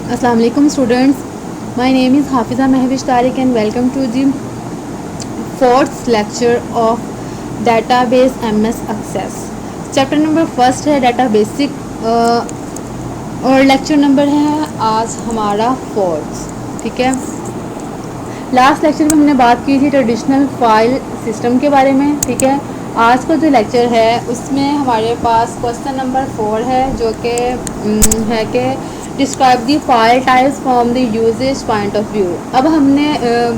Assalamu alaikum students. My name is Hafiza Mehwish Tariq and welcome to the fourth lecture of database MS Access. Chapter number first है data basic और lecture number है आज हमारा fourth. ठीक है, last lecture में हमने बात की थी ट्रेडिशनल फाइल सिस्टम के बारे में. ठीक है, आज का जो लेक्चर है उसमें हमारे पास क्वेश्चन नंबर 4 है जो कि है कि describe the file types from the usage point of view. अब हमने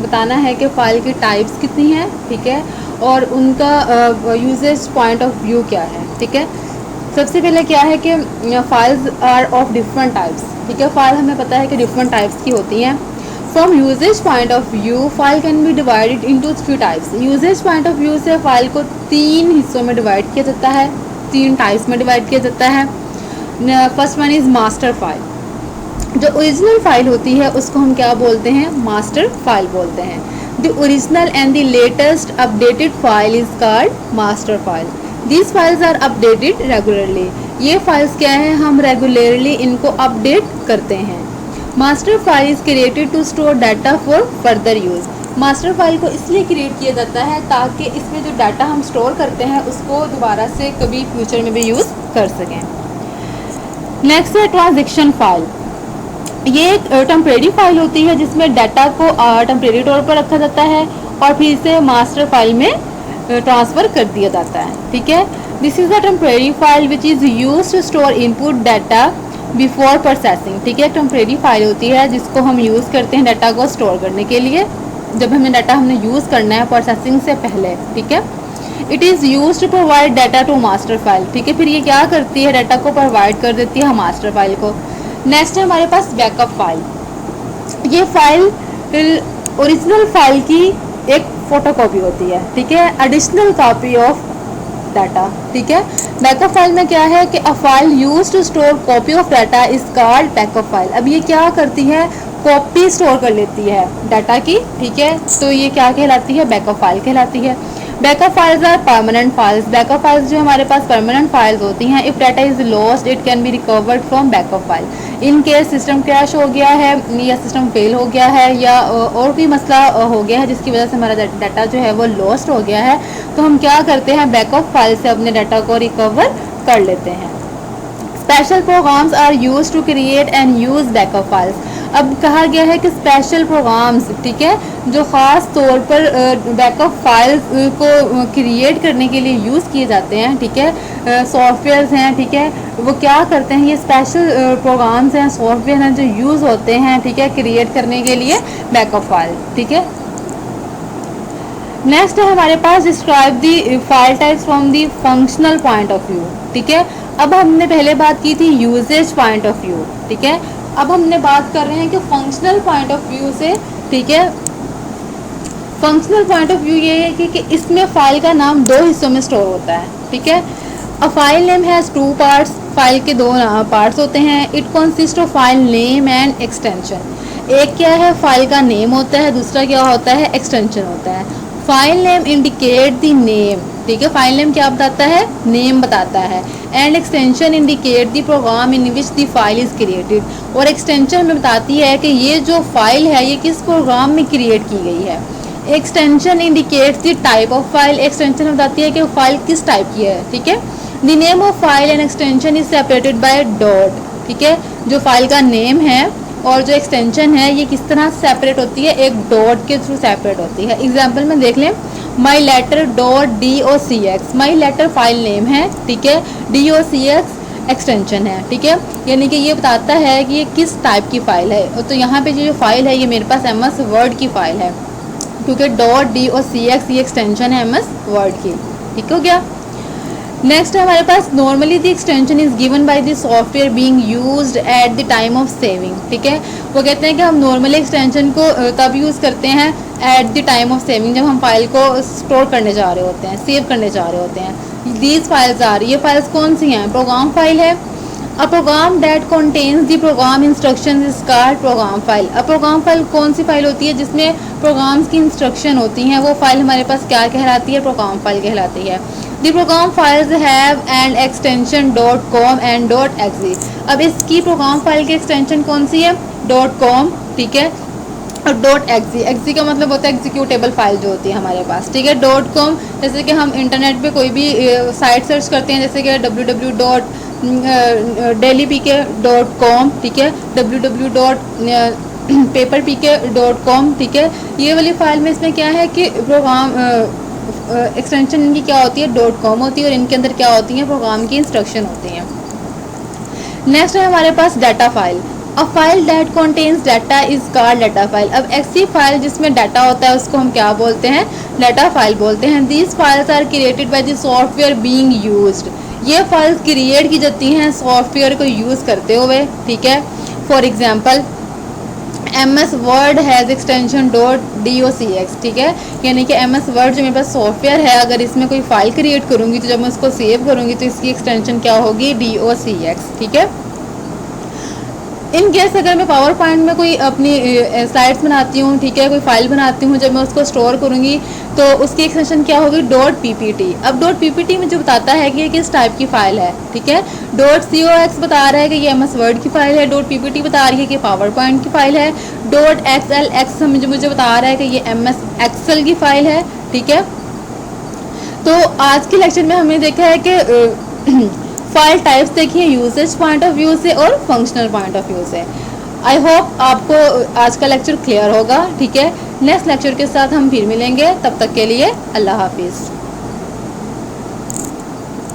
बताना है कि फ़ाइल की टाइप्स कितनी हैं. ठीक है, और उनका यूजेज पॉइंट ऑफ व्यू क्या है. ठीक है, सबसे पहले क्या है कि files are of different types. ठीक है, फाइल हमें पता है कि डिफरेंट टाइप्स की होती हैं. From usage point of view file can be divided into 3 types. Usage point of view से फाइल को 3 हिस्सों में डिवाइड किया जाता है, 3 टाइप्स में डिवाइड किया जाता है. First one is master file. जो ओरिजिनल फाइल होती है उसको हम क्या बोलते हैं, मास्टर फाइल बोलते हैं. The original and the latest updated file is called master file. These files are updated regularly. ये फाइल्स क्या है, हम रेगुलरली इनको अपडेट करते हैं. Master file is created to store data for further use. Master file को इसलिए create किया जाता है ताकि इसमें जो डाटा हम स्टोर करते हैं उसको दोबारा से कभी फ्यूचर में भी यूज़ कर सकें. नेक्स्ट है ट्रांजैक्शन फाइल. ये एक टेम्परेरी फाइल होती है जिसमें डाटा को टेम्परेरी तौर पर रखा जाता है और फिर इसे मास्टर फाइल में ट्रांसफ़र कर दिया जाता है. ठीक है, this is the temporary file which is use to store input data before processing. ठीक है, टेम्परेरी फाइल होती है जिसको हम यूज़ करते हैं डाटा को स्टोर करने के लिए, जब हमें डाटा हमने यूज़ करना है प्रोसेसिंग से पहले. ठीक है, it is use to provide data to master file. ठीक है, फिर ये क्या करती है, डाटा को प्रोवाइड कर देती है मास्टर फाइल को. नेक्स्ट है हमारे पास बैकअप फाइल. ये फाइल ओरिजिनल फाइल की एक फ़ोटोकॉपी होती है. ठीक है, एडिशनल कॉपी ऑफ डाटा. ठीक है, बैकअप फाइल में क्या है कि a file use to store copy of data is called backup file. अब ये क्या करती है, कॉपी स्टोर कर लेती है डाटा की. ठीक है, तो ये क्या कहलाती है, बैकअप फाइल कहलाती है. Backup files are permanent files. Backup files जो हमारे पास परमानेंट फाइल्स होती हैं, if data is lost it can be recovered from backup file. In case system crash हो गया है या सिस्टम फेल हो गया है या और कोई मसला हो गया है जिसकी वजह से हमारा डाटा जो है वो लॉस्ट हो गया है, तो हम क्या करते हैं, बैकअप फाइल से अपने डाटा को रिकवर कर लेते हैं. Special programs are use to create and use backup files. अब कहा गया है कि स्पेशल प्रोग्राम्स, ठीक है, जो ख़ास तौर पर बैकअप फाइल्स को क्रिएट करने के लिए यूज़ किए जाते हैं. ठीक है, सॉफ्टवेयर्स हैं. ठीक है, वो क्या करते हैं, ये स्पेशल प्रोग्राम्स हैं, सॉफ्टवेयर हैं जो यूज़ होते हैं. ठीक है, क्रिएट करने के लिए बैकअप फाइल. ठीक है, नेक्स्ट है हमारे पास describe the file types from the functional point of view. ठीक है, अब हमने पहले बात की थी यूजेज पॉइंट ऑफ व्यू. ठीक है, अब हमने बात कर रहे हैं कि फंक्शनल पॉइंट ऑफ व्यू से. ठीक है, फंक्शनल पॉइंट ऑफ व्यू ये है कि इसमें फाइल का नाम 2 हिस्सों में स्टोर होता है. ठीक है, a file name has 2 parts. File के 2 पार्ट्स होते हैं. It consist of file name and extension. एक क्या है, फाइल का नेम होता है, दूसरा क्या होता है, एक्सटेंशन होता है. File name indicate the name. ठीक है, फाइल नेम क्या बताता है, नेम बताता है. And extension indicate the program in which the file is created. और एक्सटेंशन में बताती है कि ये जो फाइल है ये किस प्रोग्राम में क्रिएट की गई है. Extension indicates the type of file. Extension बताती है कि फाइल किस टाइप की है. ठीक है, the name of file and extension is separated by dot. ठीक है, जो फाइल का नेम है और जो एक्सटेंशन है ये किस तरह सेपरेट होती है, एक डॉट के थ्रू सेपरेट होती है. एग्जाम्पल में देख लें, my letter dot DOCX. My letter file name है. ठीक है, DOCX एक्सटेंशन है. ठीक है, यानी कि ये बताता है कि ये किस टाइप की फ़ाइल है. तो यहाँ पे जो फाइल है ये मेरे पास MS वर्ड की फ़ाइल है क्योंकि .DOCX ये एक्सटेंशन है MS वर्ड की. ठीक हो गया. नेक्स्ट है हमारे पास normally the extension is given by the software being used at the time of saving. ठीक है, वो कहते हैं कि हम नॉर्मली एक्सटेंशन को तब यूज़ करते हैं eight the time of saving, जब हम फाइल को स्टोर करने जा रहे होते हैं, सेव करने जा रहे होते हैं. दीज फाइल्स आर, ये फाइल्स कौन सी हैं, प्रोग्राम फाइल है. A program that contains the program instruction is called program file. अब प्रोग्राम फाइल कौन सी फाइल होती है, जिसमें प्रोग्राम्स की इंस्ट्रक्शन होती हैं, वो फाइल हमारे पास क्या कहलाती है, प्रोग्राम फाइल कहलाती है. The program files have and extension .com and .exe. अब इसकी प्रोग्राम फाइल की एक्सटेंशन कौन सी है, .com, ठीक है, और .exe, exe का मतलब होता है एग्जीक्यूटेबल फाइल जो होती है हमारे पास, ठीक है। .com जैसे कि हम इंटरनेट पे कोई भी साइट सर्च करते हैं, जैसे कि www.delhypk.com, ठीक है, www.paperpk.com, ठीक है। ये वाली फाइल में इसमें क्या है कि प्रोग्राम एक्सटेंशन इनकी क्या होती है, .com होती है, और इनके अंदर क्या होती है, प्रोग्राम की इंस्ट्रक्शन होती हैं। नेक्स्ट है हमारे पास data file. A file that contains data is called data file. अब ऐसी फाइल जिसमें डाटा होता है उसको हम क्या बोलते हैं, डाटा फाइल बोलते हैं। These files are created by the software being used. ये फाइल्स क्रिएट की जाती हैं सॉफ्टवेयर को यूज़ करते हुए, ठीक है। For example MS word has extension .docx, ठीक है, यानी कि MS वर्ड जो मेरे पास सॉफ्टवेयर है, अगर इसमें कोई फाइल क्रिएट करूँगी तो जब मैं उसको सेव करूँगी तो इसकी एक्सटेंशन क्या होगी, docx, ठीक है। इन केस अगर मैं पावर पॉइंट में कोई अपनी स्लाइड्स बनाती हूँ, ठीक है, कोई फाइल बनाती हूँ, जब मैं उसको स्टोर करूँगी तो उसकी एक्सटेंशन क्या होगी, .ppt। अब .ppt मुझे बताता है कि ये किस टाइप की फ़ाइल है, ठीक है। .cox बता रहा है कि ये MS वर्ड की फ़ाइल है, .ppt बता रही है कि पावर पॉइंट की फ़ाइल है, .xlx मुझे बता रहा है कि ये MS एक्सेल की फ़ाइल है, ठीक है। तो आज के लेक्चर में हमने देखा है कि फाइल टाइप्स देखिए यूसेज पॉइंट ऑफ व्यू से और फंक्शनल पॉइंट ऑफ व्यू से। आई होप आपको आज का लेक्चर क्लियर होगा, ठीक है। नेक्स्ट लेक्चर के साथ हम फिर मिलेंगे, तब तक के लिए अल्लाह हाफिज़।